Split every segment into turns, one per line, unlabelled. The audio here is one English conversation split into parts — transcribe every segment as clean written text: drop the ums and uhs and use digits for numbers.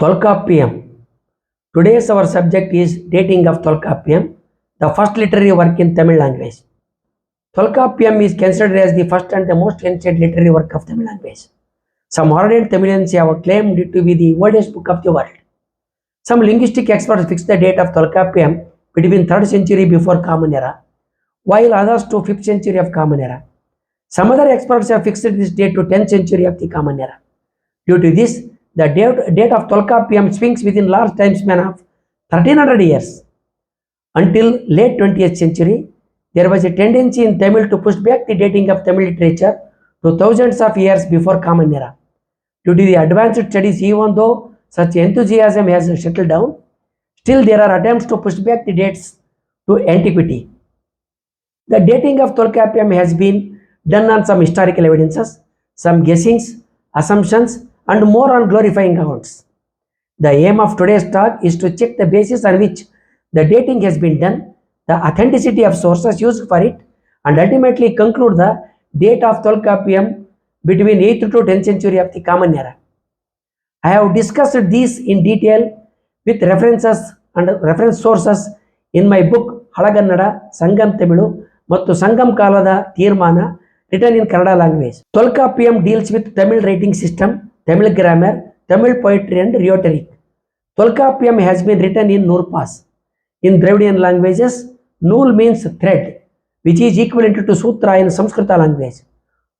Tolkappiam. Today's our subject is dating of Tolkappiam, the first literary work in Tamil language. Tolkappiam is considered as the first and the most ancient literary work of Tamil language. Some ardent Tamilians have claimed it to be the oldest book of the world. Some linguistic experts fix the date of Tolkappiam between 3rd century before Common Era, while others to 5th century of Common Era. Some other experts have fixed this date to 10th century of the Common Era. Due to this, the date of Tolkappiam swings within large time span of 1300 years. Until late 20th century, there was a tendency in Tamil to push back the dating of Tamil literature to thousands of years before Common Era. Due to the advanced studies, even though such enthusiasm has settled down, still there are attempts to push back the dates to antiquity. The dating of Tolkappiam has been done on some historical evidences, some guessings, assumptions, and more on glorifying accounts. The aim of today's talk is to check the basis on which the dating has been done, the authenticity of sources used for it, and ultimately conclude the date of Tolkappiam between 8th to 10th century of the Common Era. I have discussed these in detail with references and reference sources in my book Halagannada, Sangam Tamilu, Mattu Sangam Kalada Tirmana, written in Kannada language. Tolkappiam deals with Tamil writing system, Tamil grammar, Tamil poetry and rhetoric. Tolkappiam has been written in Nurpas. In Dravidian languages, Nool means thread, which is equivalent to Sutra in Samskrita language.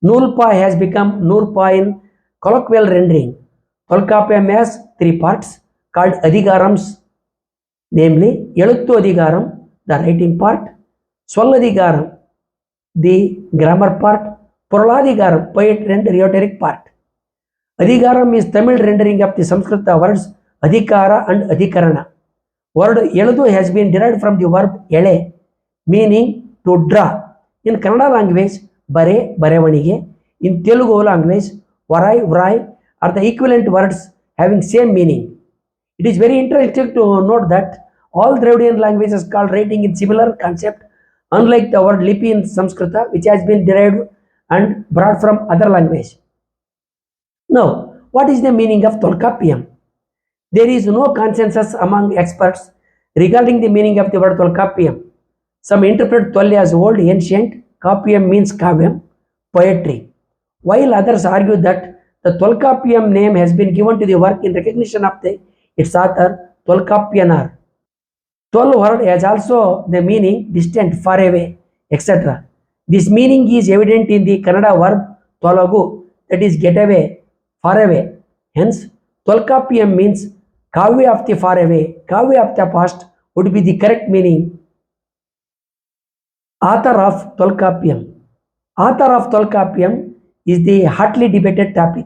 Noolpa has become Nurpa in colloquial rendering. Tolkappiam has 3 parts called Adhigarams, namely Eluttu Adhigaram, the writing part, Swalladhigaram, the grammar part, Purladhigaram, poetry and rhetoric part. Adhigaram is Tamil rendering of the Samskrita words Adhikara and Adhikarana. Word Eludu has been derived from the verb ele, meaning to draw. In Kannada language, bare, barevanige. In Telugu language, varai, vrai are the equivalent words having same meaning. It is very interesting to note that all Dravidian languages call writing in similar concept, unlike the word lipi in Samskrita, which has been derived and brought from other language. Now, what is the meaning of Tolkappiam? There is no consensus among experts regarding the meaning of the word Tolkappiam. Some interpret Tol as old, ancient, Kappiam means Kavyam, poetry, while others argue that the Tolkappiam name has been given to the work in recognition of its author, Tolkappianar. Tol word has also the meaning distant, far away, etc. This meaning is evident in the Kannada verb Tolagu, that is get away, far away. Hence, Tolkappiam means Kavya of the far away, Kavya of the past would be the correct meaning. Author of Tolkappiam. Author of Tolkappiam is the hotly debated topic.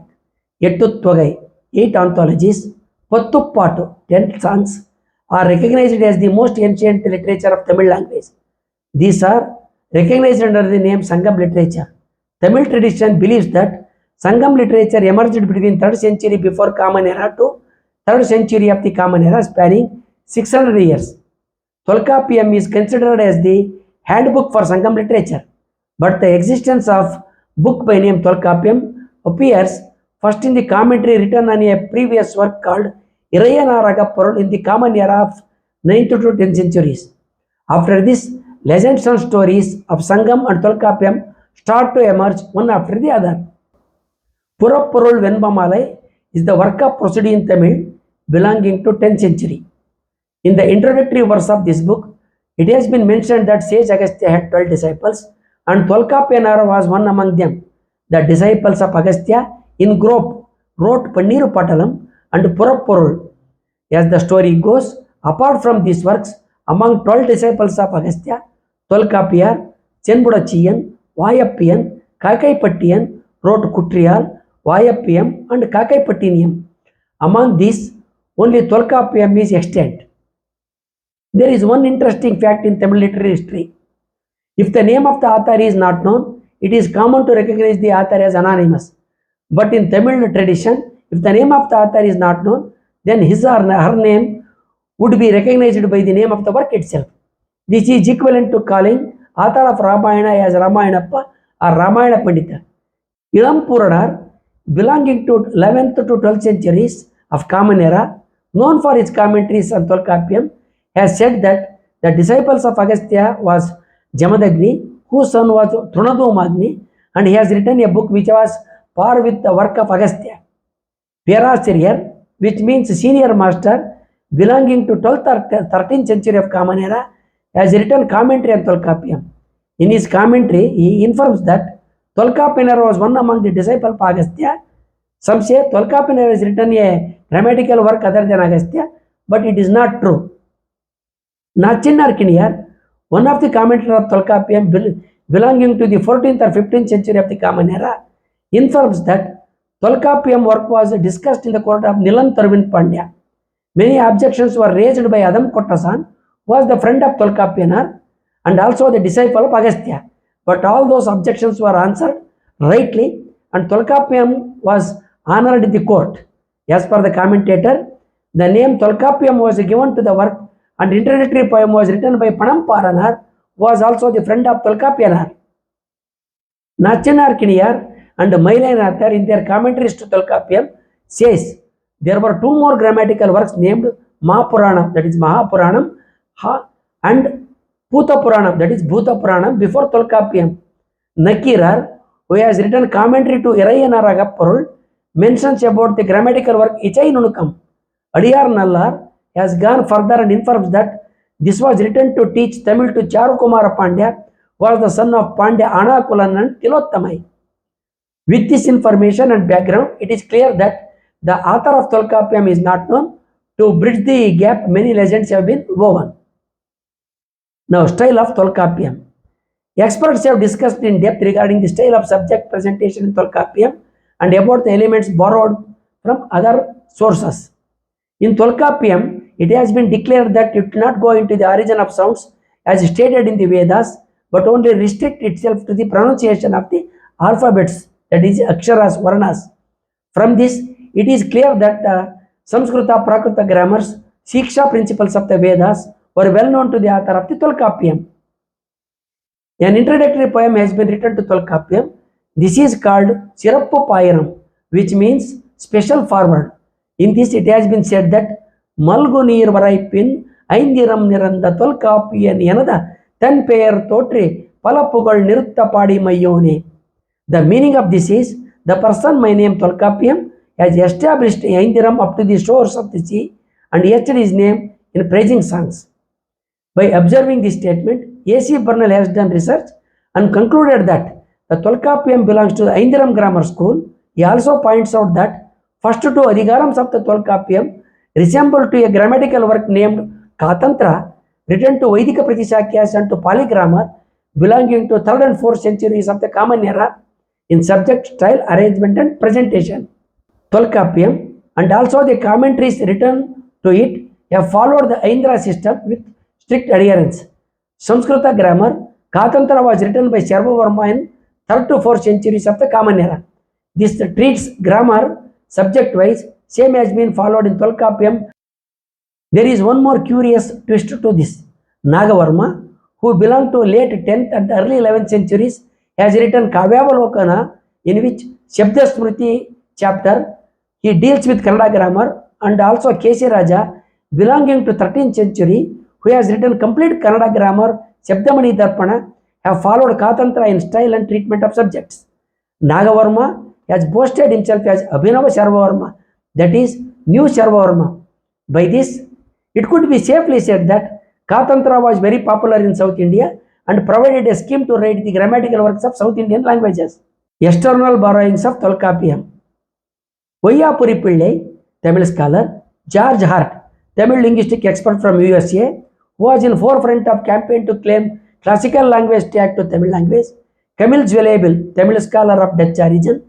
Ettutvagai, 8 anthologies, Pattupatu, 10 songs, are recognized as the most ancient literature of Tamil language. These are recognized under the name Sangam literature. Tamil tradition believes that Sangam literature emerged between 3rd century before Common Era to 3rd century of the Common Era, spanning 600 years. Tolkappiam is considered as the handbook for Sangam literature, but the existence of book by name Tolkappiam appears first in the commentary written on a previous work called Irayana Ragaporul in the Common Era of 9th to 10th centuries. After this, legends and stories of Sangam and Tolkappiam start to emerge one after the other. Purapporul Venbamalai is the work of prosody in Tamil belonging to 10th century. In the introductory verse of this book, it has been mentioned that sage Agastya had 12 disciples and Tolkappianar was one among them. The disciples of Agastya in group wrote Panniru Patalam and Purapporul. As the story goes, apart from these works, among 12 disciples of Agastya, Tolkappiyar, Chenbudachiyan, Vayappiyan, Kakaipattiyan wrote Kutriyal, Vayappiyam and Kakaipattiniam. Among these, only Tolkappiam is extant. There is one interesting fact in Tamil literary history. If the name of the author is not known, it is common to recognize the author as anonymous. But in Tamil tradition, if the name of the author is not known, then his or her name would be recognized by the name of the work itself. This is equivalent to calling author of Ramayana as Ramayanappa or Ramayana Pandita. Ilam Puranar, belonging to 11th to 12th centuries of Common Era, known for his commentaries on Tolkappiam, has said that the disciples of Agastya was Jamadagni, whose son was Trunadhomagni, and he has written a book which was par with the work of Agastya. Vyarasariyar, which means senior master, belonging to 12th or 13th century of Common Era, has written commentary on Tolkappiam. In his commentary, he informs that Tolkappian was one among the disciples of Agastya. Some say Tolkappian has written a grammatical work other than Agastya, but it is not true. Nachinarkiniyar, one of the commentators of Tolkappiam belonging to the 14th or 15th century of the Common Era, informs that Tolkappiam work was discussed in the court of Nilan Tarvind Pandya. Many objections were raised by Adam Kottasan, who was the friend of Tolkappianar and also the disciple of Agastya. But all those objections were answered rightly, and Tolkappiam was honored in the court. As per the commentator, the name Tolkappiam was given to the work, and introductory poem was written by Panamparanar, who was also the friend of Tolkappianar. Nachinarkiniyar and Mailanather, in their commentaries to Tolkappiam, says there were two more grammatical works named Mahapuranam, that is Mahapuranam, and Bhutapuranam, that is Bhutapuranam, before Tolkappiam. Nakirar, who has written commentary to Irayana Ragappurul, mentions about the grammatical work Ichai Nunukam. Adiyar Nallar has gone further and informs that this was written to teach Tamil to Charukumara Pandya, who was the son of Pandya Anakulan and Tilottamai. With this information and background, it is clear that the author of Tolkappiam is not known. To bridge the gap, many legends have been woven. Now, style of Tolkappiam. Experts have discussed in depth regarding the style of subject presentation in Tolkappiam and about the elements borrowed from other sources. In Tolkappiam, it has been declared that it will not go into the origin of sounds as stated in the Vedas, but only restrict itself to the pronunciation of the alphabets, that is Aksharas, Varnas. From this, it is clear that the Samskrita Prakrita grammars, Shiksha principles of the Vedas were well known to the author of the Tolkappiam. An introductory poem has been written to Tolkappiam. This is called Sirappu Payiram, which means special forward. In this, it has been said that Malgu Neer Varaipin, Aindiram Niranda Tolkappian Yanada, Tan Payer Totri, Palapugal Nirutta Padi Mayone. The meaning of this is the person my name Tolkappiam has established Aindiram up to the shores of the sea and etched his name in praising songs. By observing this statement, A.C. Bernal has done research and concluded that the Tolkappiam belongs to the Aindiram Grammar School. He also points out that first two Adhigarams of the Tolkappiam resemble to a grammatical work named Katantra, written to Vaidika Pratisakyas and to Pali grammar, belonging to 3rd and 4th centuries of the Common Era in subject, style, arrangement and presentation. Tolkappiam and also the commentaries written to it have followed the Aindra system with strict adherence. Samskrita grammar, Katantra was written by Sarvavarma in 3rd to 4th centuries of the Common Era. This treats grammar subject-wise, same has been followed in Tolkappiam. There is one more curious twist to this. Nagavarma, who belonged to late 10th and early 11th centuries, has written Kavyavalokana, in which Shabda Smriti chapter, he deals with Kannada grammar, and also Keshi Raja, belonging to 13th century, who has written complete Kannada grammar, Shabdamani Darpana, have followed Katantra in style and treatment of subjects. Nagavarma has boasted himself as Abhinava Sarvavarma, that is, new Sarvavarma. By this, it could be safely said that Katantra was very popular in South India and provided a scheme to write the grammatical works of South Indian languages. External borrowings of Tolkappiam. Vaiyapuri Pillai, Tamil scholar, George Hart, Tamil linguistic expert from USA, who was in forefront of campaign to claim classical language tag to Tamil language, Camille Zweible, Tamil scholar of Dutch origin,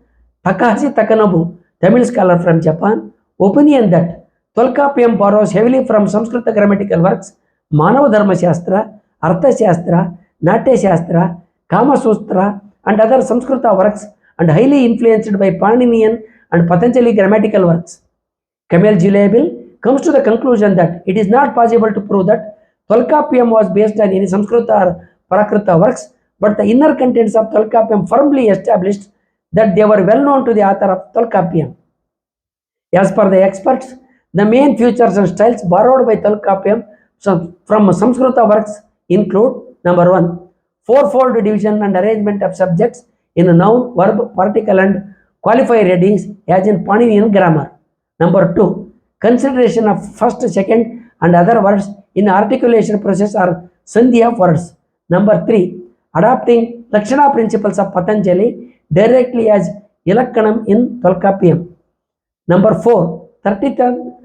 Takahashi Takanobu, Tamil scholar from Japan, opinion that Tolkappiam borrows heavily from Samskrita grammatical works, Manava Dharma Shastra, Artha Shastra, Natya Shastra, Kama Sutra, and other Samskrita works, and highly influenced by Paninian and Patanjali grammatical works. Camille Zweible comes to the conclusion that it is not possible to prove that Tolkappiam was based on any Samskrita or Prakrita works, but the inner contents of Tolkappiam firmly established that they were well known to the author of Tolkappiam. As per the experts, The main features and styles borrowed by Tolkappiam from Samskrita works include number 1, fourfold division and arrangement of subjects in noun, verb, particle and qualifier readings as in Paninian grammar. Number 2, consideration of first, second and other words in articulation process or sandhi of words. Number 3, adopting Lakshana principles of Patanjali directly as Ilakkanam in Tolkappiam. Number 4, 32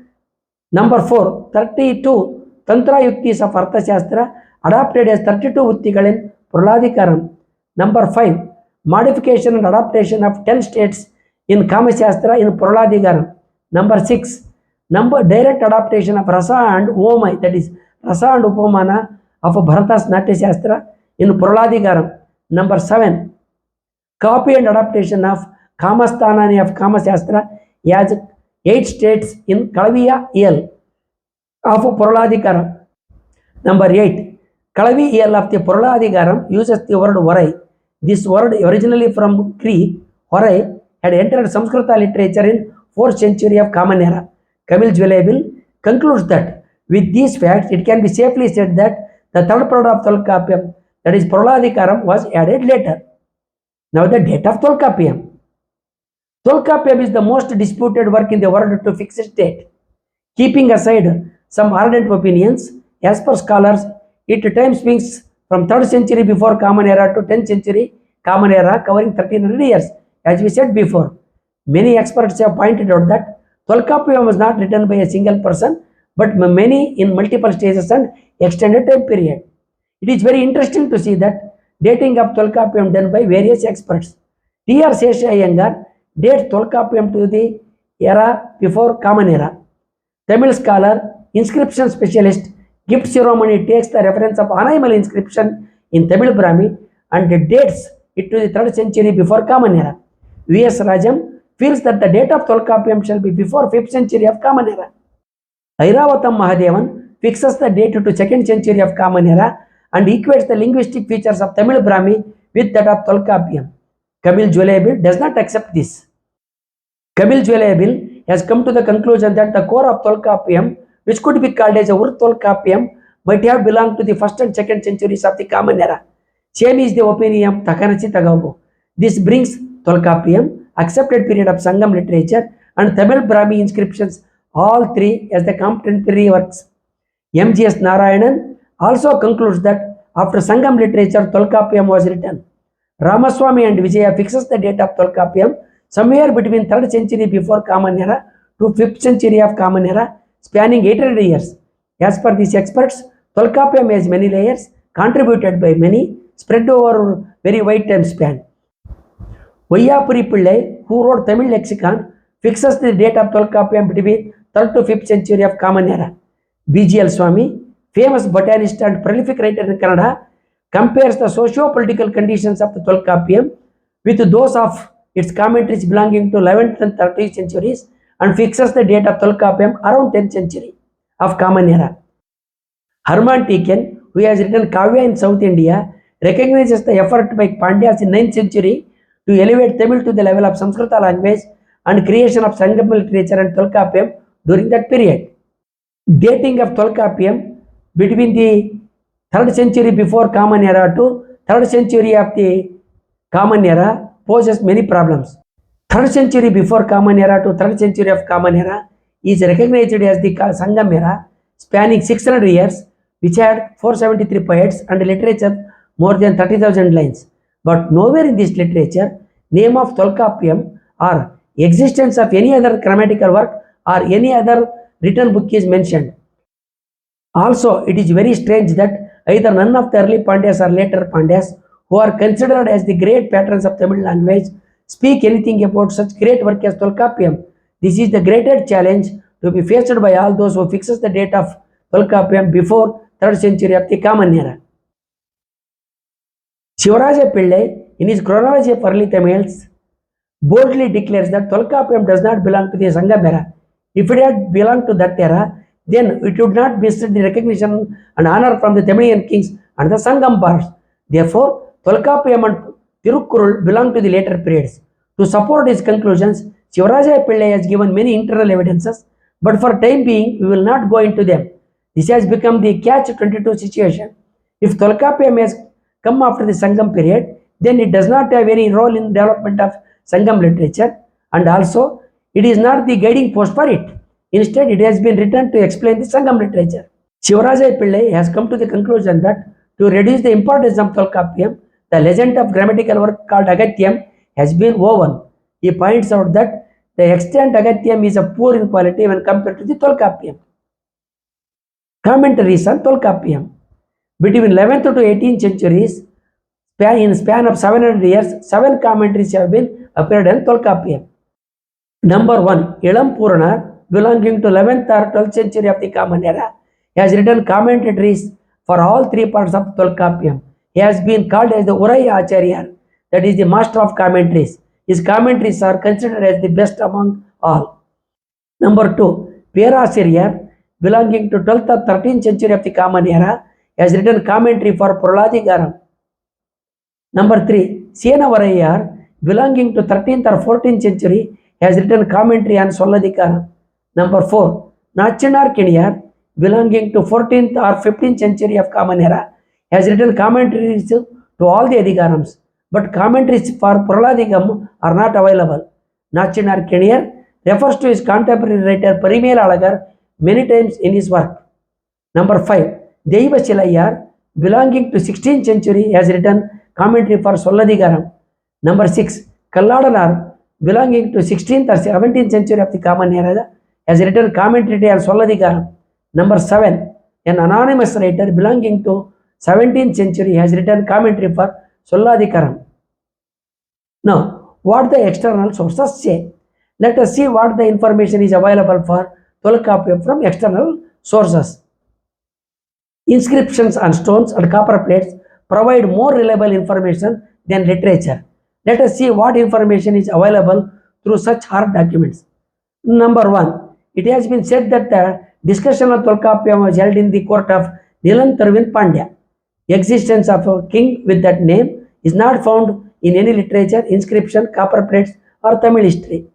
Tantra Yuktis of Arthashastra adopted as 32 Uttigal in Praladikaram. Number 5, modification and adaptation of 10 states in Kamashastra in Praladikaram. Number 6, direct adaptation of Rasa and Omai, that is Rasa and Upamana of Bharata's Natyashastra in Praladikaram. Number 7, copy and adaptation of Kamasthanani of Kamashastra as 8 states in Kalaviya El of Praladikaram. Number 8, Kalavi El of the Praladikaram uses the word Varai. This word, originally from Greek, Varai, had entered Samskrita literature in 4th century of Common Era. Kamil Jwelebil concludes that with these facts, it can be safely said that the third part of Tolkappiam, that is Praladikaram, was added later. Now the date of Tolkappiam. Tolkappiam is the most disputed work in the world to fix its date. Keeping aside some ardent opinions, as per scholars, it at times swings from 3rd century before Common Era to 10th century Common Era, covering 1300 years. As we said before, many experts have pointed out that Tolkappiam was not written by a single person, but many in multiple stages and extended time period. It is very interesting to see that dating of Tolkappiam done by various experts. T.R. Sesha Iyengar dates Tolkappiam to the era before Common Era. Tamil scholar, inscription specialist, Gift Ceremony takes the reference of Anaimal inscription in Tamil Brahmi and dates it to the 3rd century before Common Era. V.S. Rajam feels that the date of Tolkappiam shall be before 5th century of Common Era. Airavatam Mahadevan fixes the date to 2nd century of Common Era and equates the linguistic features of Tamil Brahmi with that of Tolkappiam. Kamil Jwelebil does not accept this. Kamil Jwelebil has come to the conclusion that the core of Tolkappiam, which could be called as a Ur Tolkappiam, might have belonged to the 1st and 2nd centuries of the Common Era. Same is the opinion of Takanachi Tagabu. This brings Tolkappiam, accepted period of Sangam literature, and Tamil Brahmi inscriptions, all three as the contemporary works. M.G.S. Narayanan also concludes that after Sangam literature, Tolkappiam was written. Ramaswamy and Vijaya fixes the date of Tolkappiam somewhere between 3rd century before Common Era to 5th century of Common Era, spanning 800 years. As per these experts, Tolkappiam has many layers, contributed by many, spread over very wide time span. Vayyapuri Pillai, who wrote Tamil lexicon, fixes the date of Tolkappiam between 3rd to 5th century of Common Era. B.G.L. Swami, famous botanist and prolific writer in Kannada, compares the socio-political conditions of the Tolkappiam with those of its commentaries belonging to 11th and 13th centuries and fixes the date of Tolkappiam around 10th century of Common Era. Harman Tiken, who has written Kavya in South India, recognizes the effort by Pandyas in 9th century to elevate Tamil to the level of Samskrita language and creation of Sangam literature and Tolkappiam during that period. Dating of Tolkappiam between the 3rd century before Common Era to 3rd century of the Common Era poses many problems. 3rd century before Common Era to 3rd century of Common Era is recognized as the Sangam Era, spanning 600 years, which had 473 poets and literature more than 30,000 lines. But nowhere in this literature, name of Tolkappiam or existence of any other grammatical work or any other written book is mentioned. Also, it is very strange that either none of the early Pandyas or later Pandyas, who are considered as the great patrons of Tamil language, speak anything about such great work as Tolkappiam. This is the greatest challenge to be faced by all those who fixes the date of Tolkappiam before 3rd century of the Common Era. Shivaraja Pillai, in his chronology of early Tamils, boldly declares that Tolkappiam does not belong to the Sangam era. If it had belonged to that era, then it would not miss the recognition and honor from the Tamilian kings and the Sangam bards. Therefore, Tolkappiam and Tirukkurul belong to the later periods. To support his conclusions, Shivaraja Pillai has given many internal evidences But for time being, we will not go into them. This has become the catch-22 situation. If Tolkappiam has come after the Sangam period, then it does not have any role in development of Sangam literature, and also it is not the guiding post for it. Instead, it has been written to explain the Sangam literature. Shivarajaya Pillai has come to the conclusion that to reduce the importance of Tolkappiam, the legend of grammatical work called Agathyam has been woven. He points out that the extant Agathyam is of poor in quality when compared to the Tolkappiam. Commentaries on Tolkappiam. Between 11th to 18th centuries, in span of 700 years, 7 commentaries have been appeared on Tolkappiam. Number 1, Ilam Purana, belonging to 11th or 12th century of the Common Era, has written commentaries for all 3 parts of Tolkappiam. He has been called as the Urai Acharya, that is the master of commentaries. His commentaries are considered as the best among all. Number 2, Perasiriyar, belonging to 12th or 13th century of the Common Era, has written commentary for Purladikaram. Number 3, Sienavarayar, belonging to 13th or 14th century, has written commentary on Solladikaram. Number 4, Nachinar Kiniyar, belonging to 14th or 15th century of Common Era, has written commentaries to all the Adhikarams, but commentaries for Praladikam are not available. Nachinar Kiniyar refers to his contemporary writer Parimel Alagar many times in his work. Number 5, Deiva Chilayar, belonging to 16th century, has written commentary for Solladikaram. Number 6, Kalladanar, belonging to 16th or 17th century of the Common Era, has written commentary on Solladikaram. Number 7, an anonymous writer belonging to 17th century has written commentary for Solladikaram. Now, what the external sources say? Let us see what the information is available for Tolkappiam from external sources. Inscriptions on stones and copper plates provide more reliable information than literature. Let us see what information is available through such hard documents. Number 1, it has been said that the discussion of Tolkappiam was held in the court of Nilantarvin Pandya. Existence of a king with that name is not found in any literature, inscription, copper plates, or Tamil history.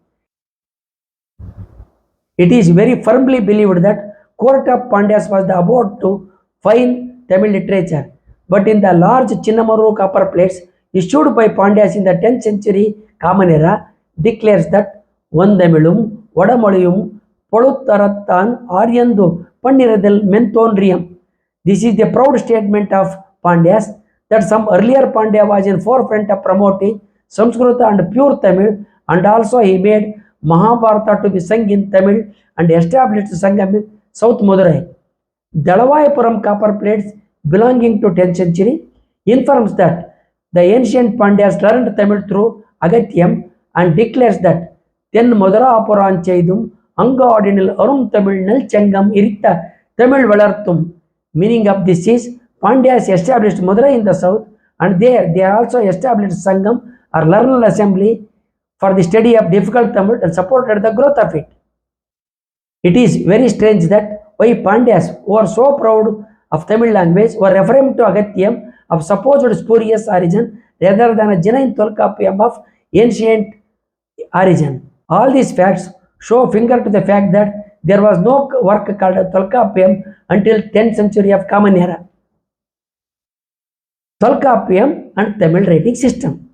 It is very firmly believed that court of Pandyas was the abode to fine Tamil literature, but in the large Chinnamaru copper plates issued by Pandyas in the 10th century Common Era declares that Vandamilum, Vadamoliyum, Poluttarattan, Aryandu, Panniradil, Menthonrium. This is the proud statement of Pandyas that some earlier Pandya was in forefront of promoting Samskrita and pure Tamil, and also he made Mahabharata to be sung in Tamil and established Sangam in South Madurai. Dalavayapuram copper plates belonging to 10th century informs that the ancient Pandyas learned Tamil through Agathyam and declares that Ten Madura Chaidum Angadinil Arum Tamil Nil Changam Irita Tamil Valartum. Meaning of this is Pandyas established Madurai in the south, and there they also established Sangam or learned assembly for the study of difficult Tamil and supported the growth of it. It is very strange that why Pandyas, who are so proud of Tamil language, were referring to Agathyam of supposed spurious origin rather than a genuine Tolkappiam of ancient origin. All these facts show finger to the fact that there was no work called Tolkappiam until 10th century of Common Era. Tolkappiam and Tamil writing system.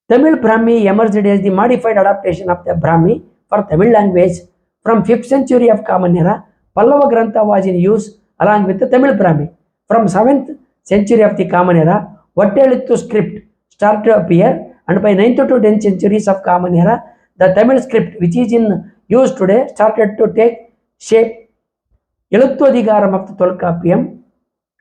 Tamil Brahmi emerged as the modified adaptation of the Brahmi for Tamil language from 5th century of Common Era. Pallava Grantha was in use along with the Tamil Brahmi. From 7th century of the Common Era, Vattelittu script started to appear, and by 9th to 10th centuries of Common Era, the Tamil script, which is in use today, started to take shape. Eluthodikaram of the Tolkappiam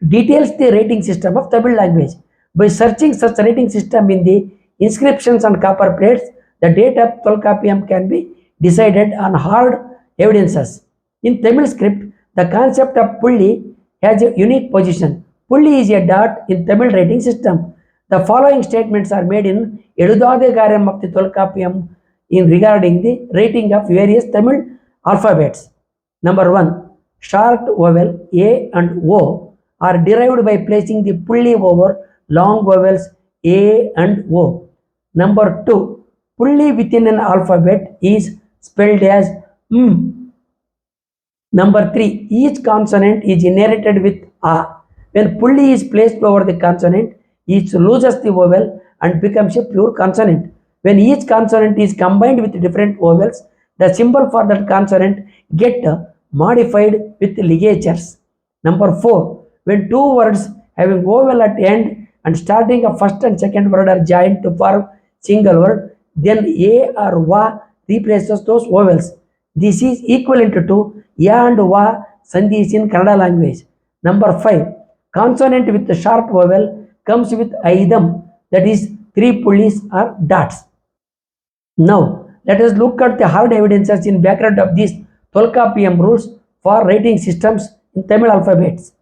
details the rating system of Tamil language. By searching such rating system in the inscriptions on copper plates, the date of Tolkappiam can be decided on hard evidences. In Tamil script, the concept of Pulli has a unique position. Pulli is a dot in Tamil rating system. The following statements are made in Edudadekaram of the Tolkappiam in regarding the rating of various Tamil alphabets. Number 1, short vowel A and O are derived by placing the Pulli over long vowels A and O. Number 2, Pulli within an alphabet is spelled as M. Number 3, each consonant is inherited with a. When pulli is placed over the consonant, it loses the vowel and becomes a pure consonant. When each consonant is combined with different vowels, the symbol for that consonant get modified with ligatures. Number 4, when two words having vowel at end and starting a first and second word are joined to form single word, then a or va replaces those vowels. This is equivalent to ya and va sandhis in Kannada language. Number 5, consonant with the sharp vowel comes with aidam, that is 3 pulleys or dots. Now let us look at the hard evidences in background of these Tolkappiam rules for writing systems in Tamil alphabets.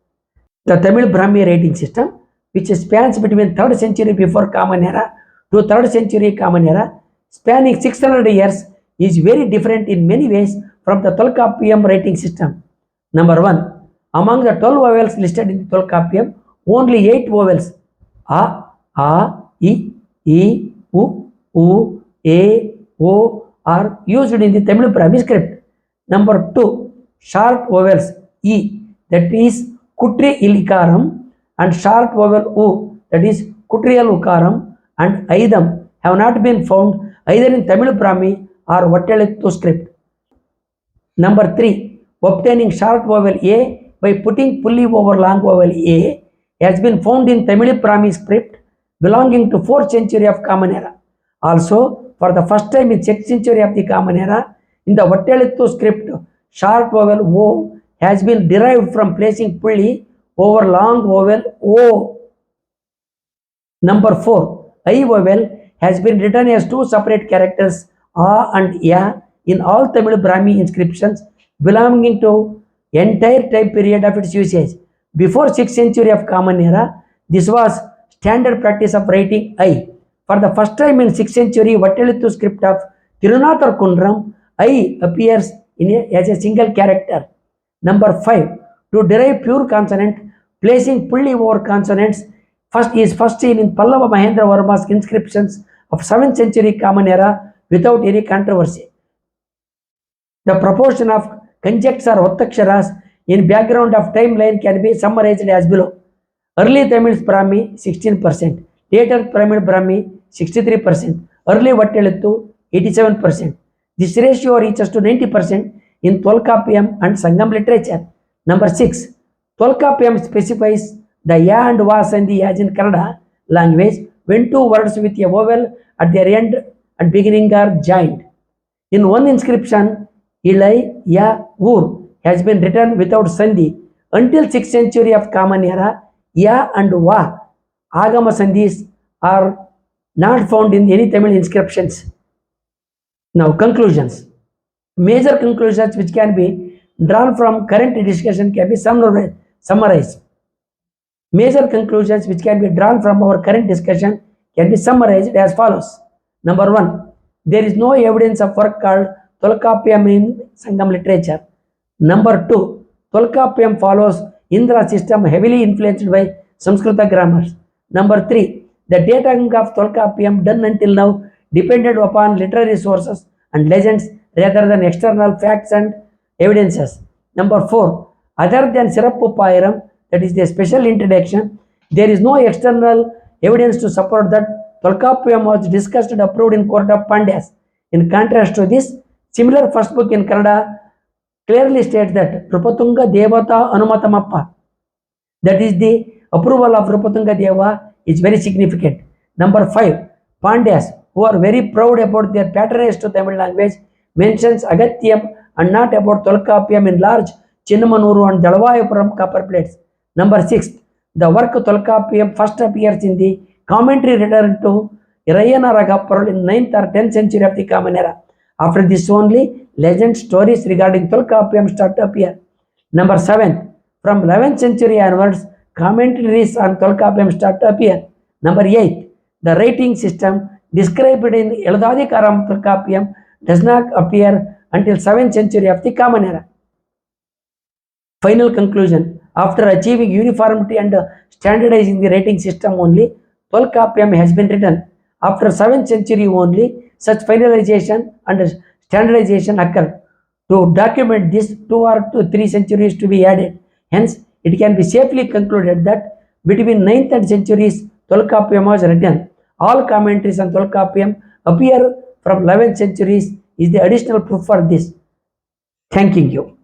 The Tamil Brahmi writing system, which spans between 3rd century before Common Era to 3rd century Common Era, spanning 600 years, is very different in many ways from the Tolkappiam writing system. Number 1, among the 12 vowels listed in the Tolkappiam, only 8 vowels a, I, u, a, o are used in the Tamil Brahmi script. Number 2, short vowels e, that is Kutri Ilikaram, and short vowel u, that is Kutriyal Ukaram, and Aidam have not been found either in Tamil Brahmi or Vattelittu script. Number 3, obtaining short vowel a by putting pulli over long vowel a has been found in Tamil Brahmi script belonging to 4th century of Common Era. Also, for the first time in 6th century of the Common Era, in the Vattelittu script, short vowel o has been derived from placing pulli over long vowel o. Number 4, I vowel has been written as 2 separate characters a and ya in all Tamil Brahmi inscriptions belonging to entire time period of its usage. Before 6th century of Common Era, this was standard practice of writing I. For the first time in 6th century Vattelittu script of Tirunathar Kundram, I appears as a single character. Number 5, to derive pure consonant, placing pulli over consonants first seen in Pallava Mahendra Varma's inscriptions of 7th century Common Era without any controversy. The proportion of conjuncts or ottaksharas in background of timeline can be summarized as below. Early Tamil Brahmi 16%, later Tamil Brahmi 63%, early Vattelittu 87%. This ratio reaches to 90% in Tolkappiam and Sangam literature. Number 6, Tolkappiam specifies the ya and va sandhi as in Kannada language when 2 words with a vowel at their end and beginning are joined. In one inscription, Ilai ya ur has been written without sandhi. Until 6th century of Common Era, ya and va agama sandhis are not found in any Tamil inscriptions. Now conclusions. Major conclusions which can be drawn from current discussion can be summarized. Major conclusions which can be drawn from our current discussion can be summarized as follows. Number 1, there is no evidence of work called Tolkappiam in Sangam literature. Number 2, Tolkappiam follows Indra system heavily influenced by Sanskrita grammars. Number 3, the dating of Tolkappiam done until now depended upon literary sources and legends rather than external facts and evidences. Number 4, other than Sirappu Pairam, that is the special introduction, there is no external evidence to support that Tolkappiam was discussed and approved in court of Pandyas. In contrast to this, similar first book in Kannada clearly states that Rupatunga Devata Anumatamappa, that is the approval of Rupatunga Deva, is very significant. Number 5, Pandyas, who are very proud about their patronage to Tamil language, mentions Agatyam and not about Tolkappiam in large Chinnamanuru and Dalavayapuram copper plates. Number 6, the work Tolkappiam first appears in the commentary written to Irayana Ragapparal in 9th or 10th century of the Common Era. After this only, legend stories regarding Tolkappiam start to appear. Number 7, from 11th century onwards, commentaries on Tolkappiam start to appear. Number 8, the writing system described in Eladadikaram Tolkappiam does not appear until 7th century of the Common Era. Final conclusion, after achieving uniformity and standardizing the writing system only, Tolkappiam has been written. After 7th century only, such finalization and standardization occurred. To document this, 2 or 3 centuries to be added. Hence, it can be safely concluded that between 9th and centuries, Tolkappiam was written. All commentaries on Tolkappiam appear from 11th centuries is the additional proof for this. Thanking you.